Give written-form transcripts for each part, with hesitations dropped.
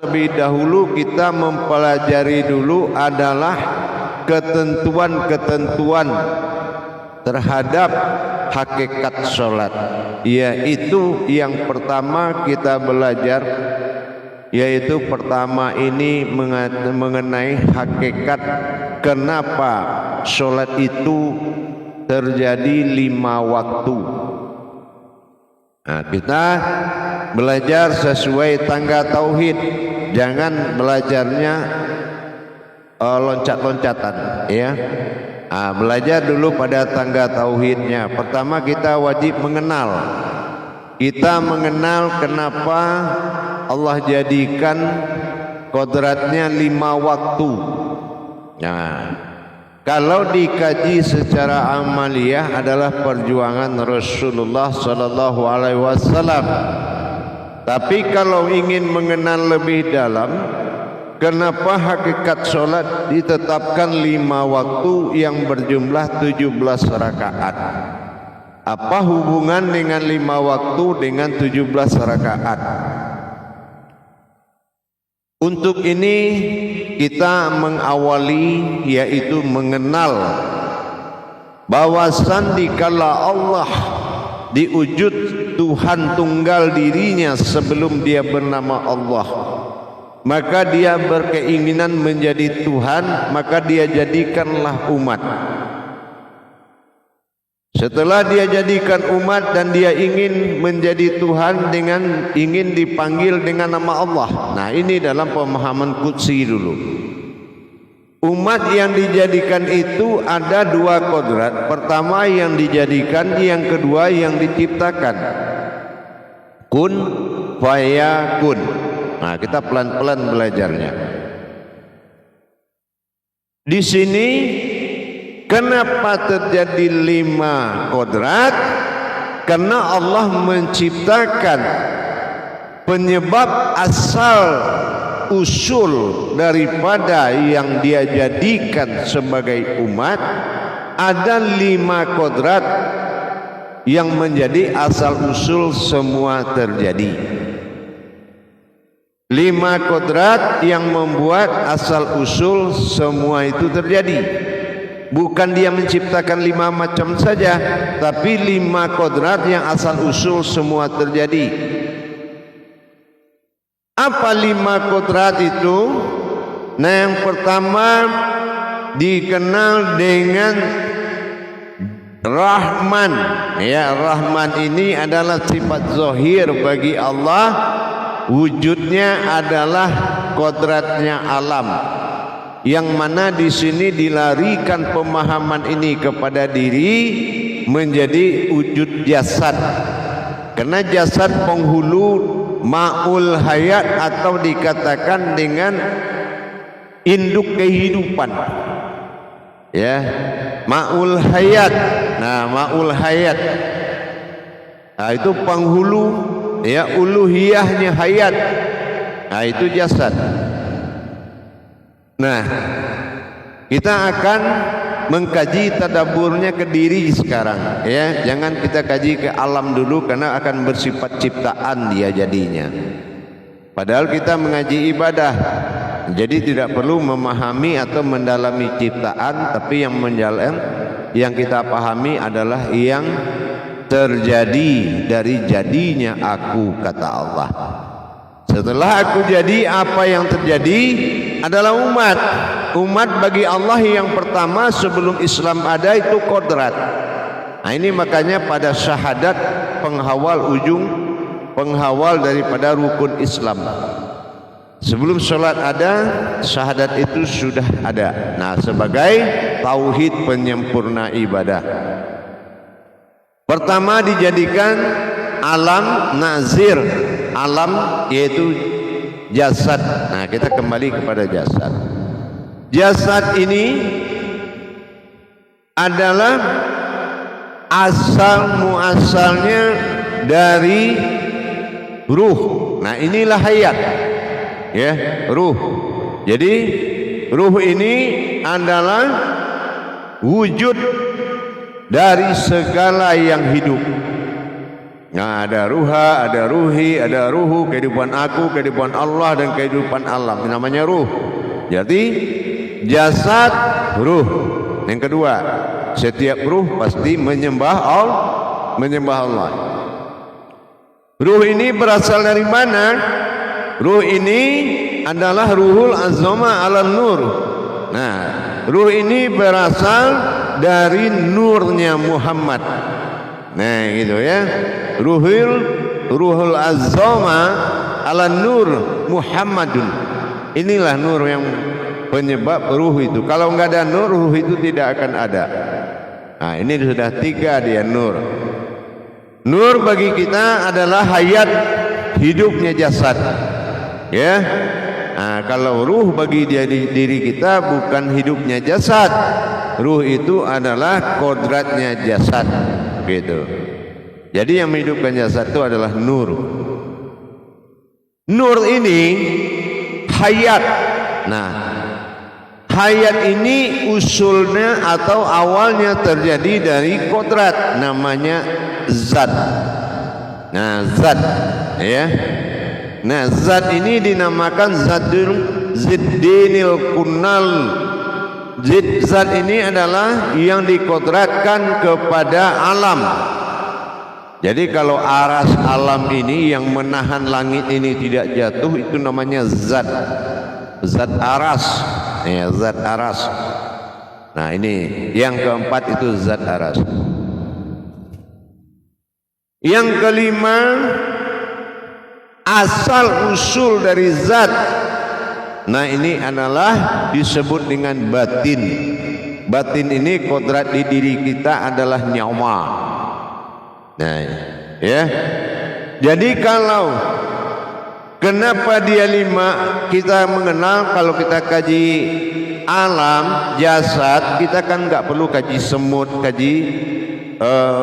Lebih dahulu kita mempelajari dulu adalah ketentuan-ketentuan terhadap hakikat sholat, yaitu yang pertama kita belajar, yaitu pertama ini mengenai hakikat kenapa sholat itu terjadi 5 waktu. Nah, kita belajar sesuai tangga tauhid, jangan belajarnya loncat-loncatan, ya. Nah, belajar dulu pada tangga tauhidnya. Pertama kita wajib mengenal. Kita mengenal kenapa Allah jadikan kodratnya 5 waktu. Nah, kalau dikaji secara amaliyah adalah perjuangan Rasulullah sallallahu alaihi wasallam. Tapi kalau ingin mengenal lebih dalam, kenapa hakikat sholat ditetapkan 5 waktu yang berjumlah 17 rakaat? Apa hubungan dengan 5 waktu dengan 17 rakaat? Untuk ini kita mengawali, yaitu mengenal bahwasan dikala Allah diwujud Tuhan tunggal dirinya sebelum dia bernama Allah, maka dia berkeinginan menjadi Tuhan, maka dia jadikanlah umat. Setelah dia jadikan umat dan dia ingin menjadi Tuhan dengan ingin dipanggil dengan nama Allah. Nah, ini dalam pemahaman qudsi dulu. Umat yang dijadikan itu ada 2 kodrat. Pertama yang dijadikan, yang kedua yang diciptakan. Kun fayakun. Nah, kita pelan-pelan belajarnya. Di sini kenapa terjadi 5 kodrat? Karena Allah menciptakan penyebab asal usul daripada yang dia jadikan sebagai umat. Ada 5 kodrat yang menjadi asal usul semua terjadi. 5 kodrat yang membuat asal usul semua itu terjadi. Bukan dia menciptakan 5 macam saja, tapi 5 kodrat yang asal usul semua terjadi. Apa 5 kodrat itu? Nah, yang pertama dikenal dengan Rahman. Ya, Rahman ini adalah sifat zahir bagi Allah. Wujudnya adalah kodratnya alam, yang mana di sini dilarikan pemahaman ini kepada diri menjadi wujud jasad. Karena jasad penghulu ma'ul hayat, atau dikatakan dengan induk kehidupan, ya, ma'ul hayat. Nah, ma'ul hayat, nah, itu penghulu, ya, uluhiyahnya hayat. Nah, itu jasad. Nah, kita akan mengkaji tadaburnya ke diri sekarang, ya. Jangan kita kaji ke alam dulu, karena akan bersifat ciptaan dia jadinya. Padahal kita mengaji ibadah, jadi tidak perlu memahami atau mendalami ciptaan, tapi yang kita pahami adalah yang terjadi dari jadinya aku, kata Allah. Setelah aku jadi, apa yang terjadi adalah umat. Umat bagi Allah yang pertama sebelum Islam ada itu kodrat. Nah, ini makanya pada syahadat penghawal penghawal daripada rukun Islam. Sebelum sholat ada, syahadat itu sudah ada. Nah, sebagai tauhid penyempurna ibadah. Pertama dijadikan alam nazir, alam yaitu jasad. Nah, kita kembali kepada jasad. Jasad ini adalah asal muasalnya dari ruh. Nah, inilah hayat, ya, ruh. Jadi ruh ini adalah wujud dari segala yang hidup. Nah, ada ruha, ada ruhi, ada ruhu, kehidupan aku, kehidupan Allah dan kehidupan alam. Ini namanya ruh. Jadi jasad, ruh. Yang kedua, setiap ruh pasti menyembah Allah. Ruh ini berasal dari mana? Ruh ini adalah ruhul azama ala nur. Nah, ruh ini berasal dari nurnya Muhammad. Nah, gitu ya. Ruhul azama ala nur Muhammadun. Inilah nur yang penyebab ruh itu. Kalau enggak ada nur, ruh itu tidak akan ada. Nah, ini sudah 3 dia nur. Nur bagi kita adalah hayat, hidupnya jasad. Ya. Nah, kalau ruh bagi diri kita bukan hidupnya jasad. Ruh itu adalah kodratnya jasad. Gitu. Jadi yang menghidupkan jasad itu adalah nur. Nur ini hayat. Nah, hayat ini usulnya atau awalnya terjadi dari kodrat, namanya zat. Nah, zat, ya. Nah, zat ini dinamakan ziddinil kunal. Zat ini adalah yang dikodratkan kepada alam. Jadi kalau aras alam ini yang menahan langit ini tidak jatuh, itu namanya zat. Zat aras. Ya, zat aras. Nah, ini yang keempat itu zat aras. Yang kelima, asal usul dari zat. Nah, ini adalah disebut dengan batin. Batin ini kodrat di diri kita adalah nyawa. Nah, ya. Jadi kalau kenapa dia 5 kita mengenal, kalau kita kaji alam jasad, kita kan nggak perlu kaji semut, kaji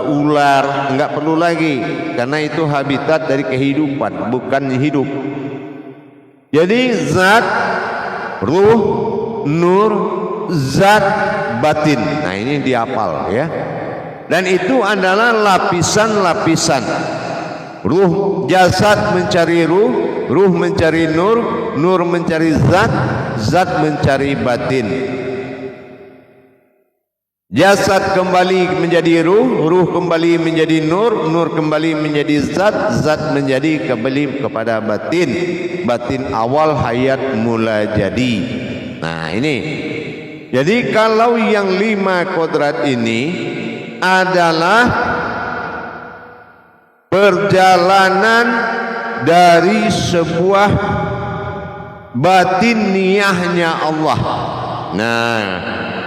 ular, nggak perlu lagi, karena itu habitat dari kehidupan, bukan hidup. Jadi zat, ruh, nur, zat, batin. Nah, ini dihafal ya. Dan itu adalah lapisan-lapisan. Ruh, jasad mencari ruh, ruh mencari nur, nur mencari zat, zat mencari batin. Jasad kembali menjadi ruh, ruh kembali menjadi nur, nur kembali menjadi zat, zat menjadi kembali kepada batin. Batin awal hayat mula jadi. Nah, ini. Jadi kalau yang 5 kodrat ini adalah perjalanan dari sebuah batiniahnya Allah. Nah,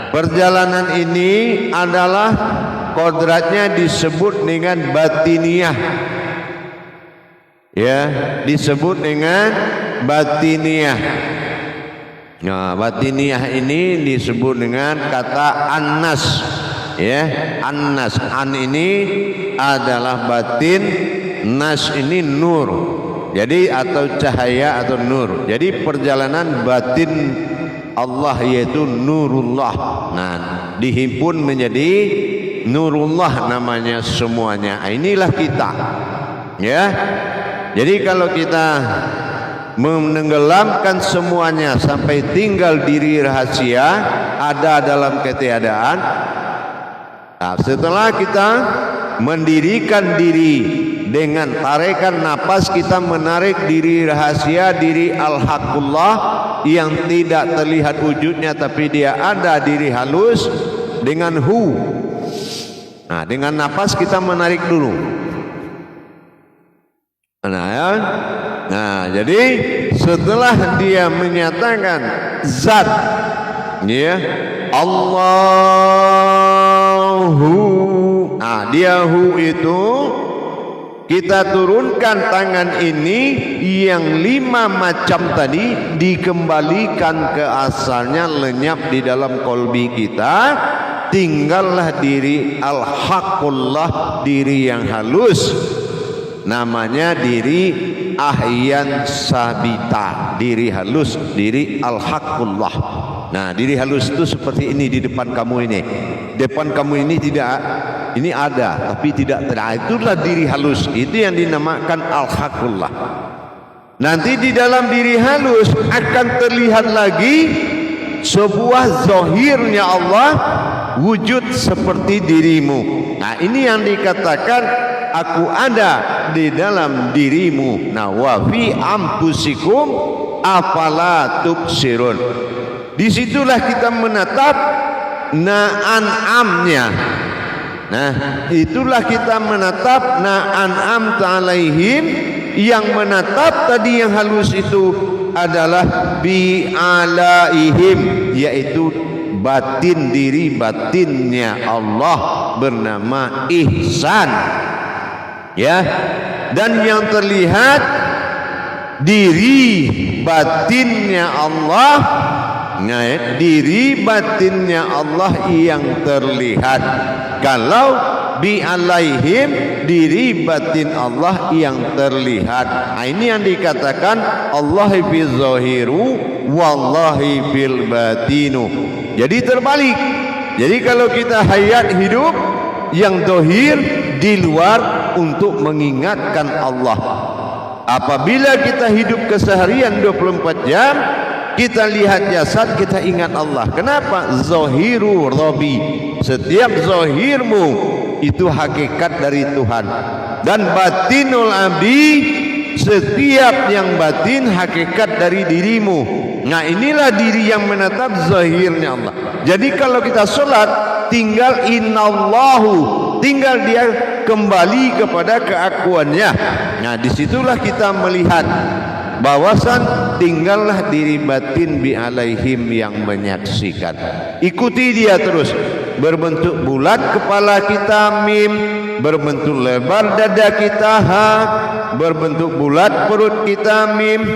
perjalanan ini adalah kodratnya disebut dengan batiniah. Ya, disebut dengan batiniah. Nah, batiniah ini disebut dengan kata annas. Ya, annas. An ini adalah batin, nas ini nur. Jadi atau cahaya atau nur. Jadi perjalanan batin Allah yaitu nurullah. Nah, dihimpun menjadi nurullah namanya semuanya. Inilah kita. Ya. Jadi kalau kita menenggelamkan semuanya sampai tinggal diri rahasia ada dalam ketiadaan. Nah, setelah kita mendirikan diri dengan tarikan napas, kita menarik diri rahasia, diri al-haqullah yang tidak terlihat wujudnya tapi dia ada, diri halus dengan hu. Nah, dengan napas kita menarik dulu. Nah, ya. Nah, jadi setelah dia menyatakan zat, ya, Allahu. Nah, dia hu itu kita turunkan tangan ini yang 5 macam tadi dikembalikan ke asalnya, lenyap di dalam kolbi kita. Tinggallah diri al-haqullah, diri yang halus. Namanya diri ahyan sabita, diri halus, diri al-haqullah. Nah, diri halus itu seperti ini di depan kamu ini. Depan kamu ini tidak ini ada tapi tidak terlihat. Itulah diri halus, itu yang dinamakan al-haqqullah. Nanti di dalam diri halus akan terlihat lagi sebuah zahirnya Allah, wujud seperti dirimu. Nah, ini yang dikatakan aku ada di dalam dirimu. Nah, wa fi anfusikum afala tubsirun. Disitulah kita menatap na'an'amnya. Nah, itulah kita menatap na'an'am ta'alaihim. Yang menatap tadi yang halus itu adalah bi'alaihim, yaitu batin, diri batinnya Allah bernama ihsan, ya. Dan yang terlihat diri batinnya Allah, nah, diri batinnya Allah yang terlihat. Kalau bi'alaihim, diri batin Allah yang terlihat. Nah, ini yang dikatakan Allah fil zahiru wallahi fil batinu. Jadi terbalik. Jadi kalau kita hayat hidup yang zahir di luar untuk mengingatkan Allah. Apabila kita hidup keseharian 24 jam, kita lihat jasad, kita ingat Allah. Kenapa? Zahiru Rabbi. Setiap zahirmu itu hakikat dari Tuhan. Dan batinul abdi, setiap yang batin hakikat dari dirimu. Nah, inilah diri yang menatap zahirnya Allah. Jadi kalau kita sholat, tinggal innallahu, tinggal dia kembali kepada keakuannya. Nah, disitulah kita melihat bahwasan tinggallah diri batin bi'alaihim yang menyaksikan. Ikuti dia terus. Berbentuk bulat kepala kita mim, berbentuk lebar dada kita ha, berbentuk bulat perut kita mim,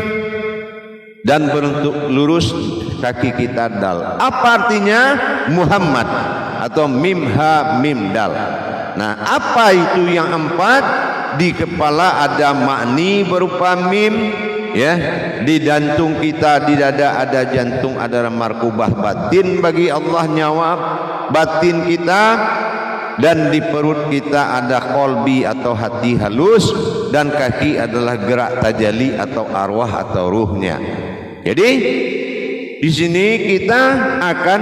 dan berbentuk lurus kaki kita dal. Apa artinya Muhammad atau mim ha mim dal? Nah, apa itu yang empat? Di kepala ada makni berupa mim, ya. Di jantung kita, di dada ada jantung, ada markubah batin bagi Allah, nyawa batin kita. Dan di perut kita ada kolbi atau hati halus, dan kaki adalah gerak tajali atau arwah atau ruhnya. Jadi di sini kita akan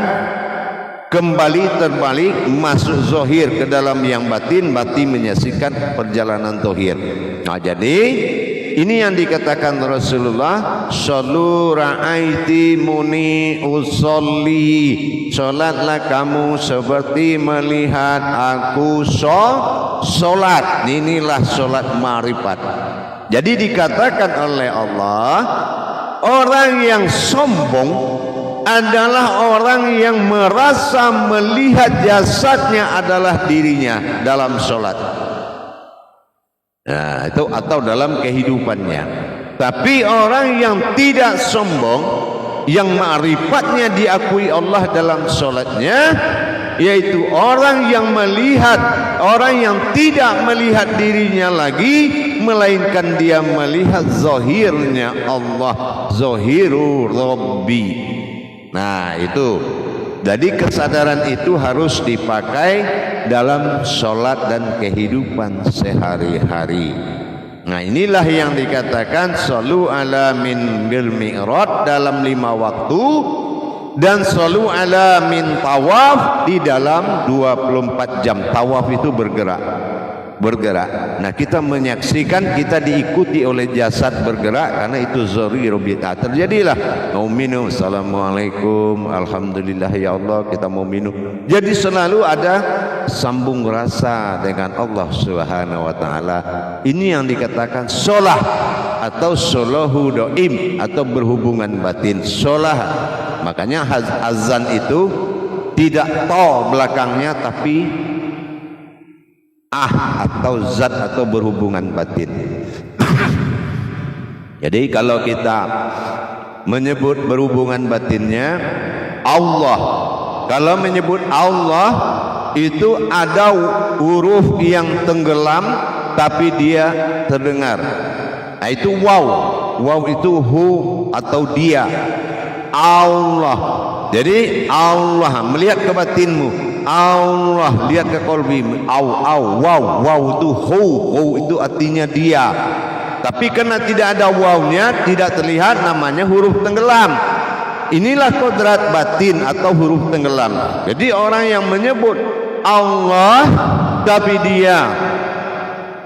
kembali terbalik, masuk zahir ke dalam yang batin, batin menyaksikan perjalanan zahir. Nah, jadi ini yang dikatakan Rasulullah, sallu ra'aiti muni usolli, salatlah kamu seperti melihat aku solat. Inilah solat ma'rifat. Jadi dikatakan oleh Allah, orang yang sombong adalah orang yang merasa melihat jasadnya adalah dirinya dalam solat. Nah, itu atau dalam kehidupannya. Tapi orang yang tidak sombong, yang ma'rifatnya diakui Allah dalam solatnya, yaitu orang yang melihat, orang yang tidak melihat dirinya lagi, melainkan dia melihat zahirnya Allah, zahiru Rabbi. Nah, itu. Jadi kesadaran itu harus dipakai dalam sholat dan kehidupan sehari-hari. Nah, inilah yang dikatakan shollu ala min bil mi'rad dalam 5 waktu, dan shollu ala min tawaf di dalam 24 jam. Tawaf itu bergerak. Nah, kita menyaksikan, kita diikuti oleh jasad bergerak, karena itu zahir bid'ah. Terjadilah mau minum, assalamualaikum, alhamdulillah ya Allah, kita mau minum. Jadi selalu ada sambung rasa dengan Allah Subhanahu wa taala. Ini yang dikatakan sholah atau sholahu doim atau berhubungan batin. Sholah. Makanya azan itu tidak to belakangnya, tapi atau zat atau berhubungan batin. Jadi kalau kita menyebut berhubungan batinnya Allah, kalau menyebut Allah itu ada huruf yang tenggelam tapi dia terdengar. Nah, itu waw. Waw itu hu atau dia. Allah Jadi Allah melihat ke batinmu, Allah lihat ke kolbimu. Wow itu hu itu artinya dia. Tapi karena tidak ada wawnya, tidak terlihat, namanya huruf tenggelam. Inilah kodrat batin atau huruf tenggelam. Jadi orang yang menyebut Allah tapi dia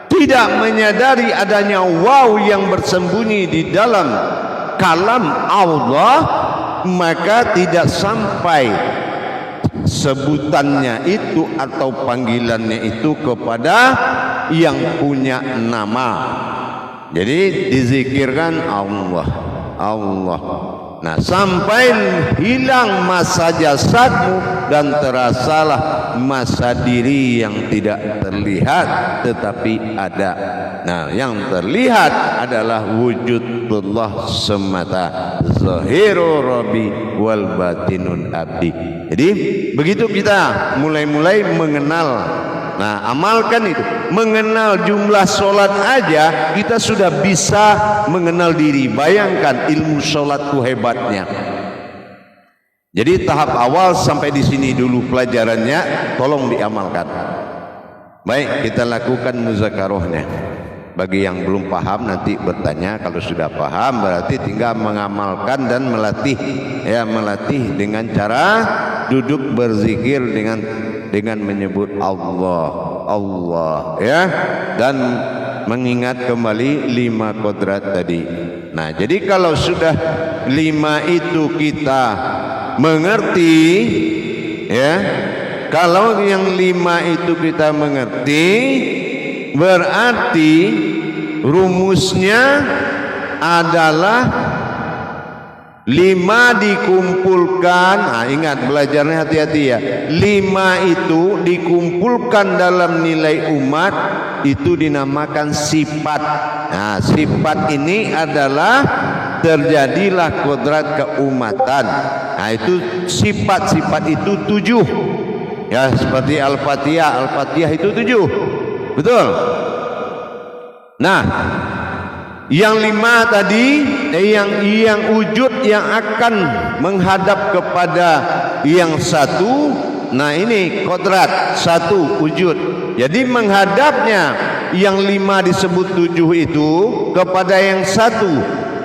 tidak menyadari adanya waw yang bersembunyi di dalam kalam Allah, maka tidak sampai sebutannya itu atau panggilannya itu kepada yang punya nama. Jadi dizikirkan Allah, Allah. Nah, sampai hilang masa jasadmu dan terasalah masa diri yang tidak terlihat tetapi ada. Nah, yang terlihat adalah wujudullah semata, zahiru rabbi wal batinun abdi. Jadi begitu kita mulai mengenal. Nah, amalkan itu. Mengenal jumlah solat aja kita sudah bisa mengenal diri. Bayangkan ilmu solatku hebatnya. Jadi tahap awal sampai di sini dulu pelajarannya, tolong diamalkan. Baik, kita lakukan muzakarohnya. Bagi yang belum paham nanti bertanya, kalau sudah paham berarti tinggal mengamalkan dan melatih. Ya, melatih dengan cara duduk berzikir dengan menyebut Allah, Allah, ya, dan mengingat kembali 5 kodrat tadi. Nah, jadi kalau sudah 5 itu kita mengerti, ya, kalau yang 5 itu kita mengerti, berarti rumusnya adalah 5 dikumpulkan. Nah, ingat belajarnya hati-hati ya. 5 itu dikumpulkan dalam nilai umat itu dinamakan sifat. Nah, sifat ini adalah terjadilah kodrat keumatan. Nah, itu sifat-sifat itu 7. Ya, seperti Al-Fatihah. Al-Fatihah itu 7. Betul. Nah, yang 5 tadi, yang wujud yang akan menghadap kepada yang satu. Nah, ini kodrat 1 wujud. Jadi menghadapnya yang 5 disebut 7 itu kepada yang satu.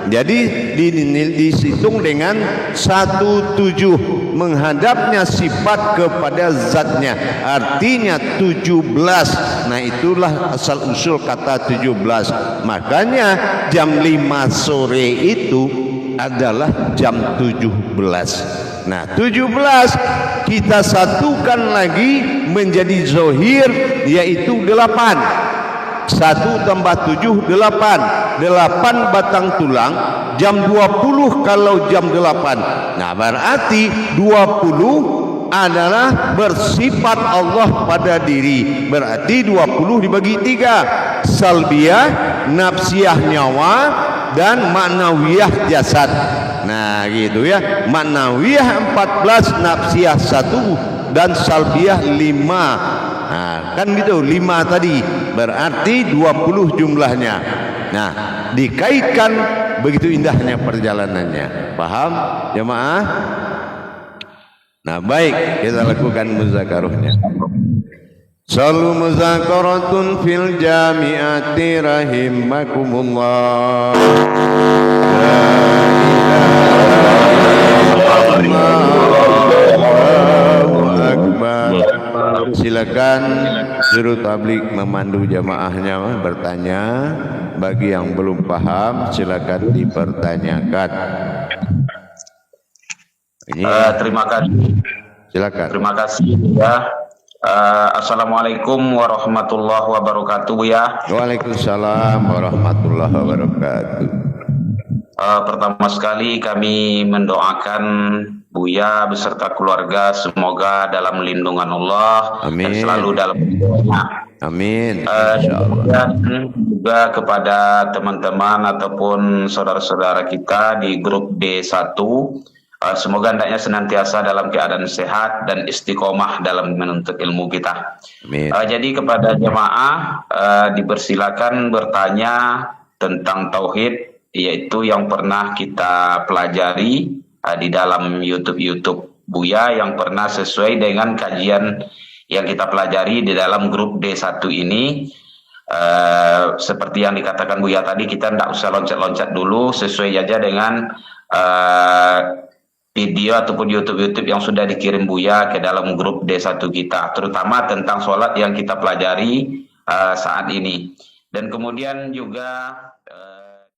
Jadi dihitung dengan 17, menghadapnya sifat kepada zatnya, artinya 17. Nah, itulah asal usul kata 17. Makanya jam 5 sore itu adalah jam 17. Nah, 17 kita satukan lagi menjadi zohir, yaitu 8. 1 tambah 7 8. 8 batang tulang, jam 20 kalau jam 8. Nah, berarti 20 adalah bersifat Allah pada diri. Berarti 20 dibagi 3. Salbiyah, nafsiyah nyawa, dan maknawiyah jasad. Nah, gitu ya. Maknawiyah 14, nafsiyah 1, dan salbiyah 5. Nah, kan gitu, 5 tadi berarti 20 jumlahnya. Nah, dikaitkan begitu indahnya perjalanannya. Paham jemaah? Nah, baik, kita lakukan muzakarohnya. Sallu muzakaratun fil jami'ati rahimakumullah. La ilaha illallah. Silakan juru tablik memandu jamaahnya bertanya. Bagi yang belum paham silakan dipertanyakan. Terima kasih. Silakan. Terima kasih ya. Assalamualaikum warahmatullahi wabarakatuh ya. Waalaikumsalam warahmatullahi wabarakatuh. Pertama sekali kami mendoakan Buya beserta keluarga semoga dalam lindungan Allah. Amin. Dan selalu dalam lindungannya. Amin. Dan juga kepada teman-teman ataupun saudara-saudara kita di grup D1, semoga hendaknya senantiasa dalam keadaan sehat dan istiqomah dalam menuntut ilmu kita. Amin. Jadi kepada jemaah dipersilakan bertanya tentang tauhid, yaitu yang pernah kita pelajari di dalam YouTube Buya yang pernah sesuai dengan kajian yang kita pelajari di dalam grup D1 ini. Seperti yang dikatakan Buya tadi, kita tidak usah loncat-loncat dulu, sesuai aja dengan video ataupun YouTube yang sudah dikirim Buya ke dalam grup D1 kita, terutama tentang sholat yang kita pelajari saat ini. Dan kemudian juga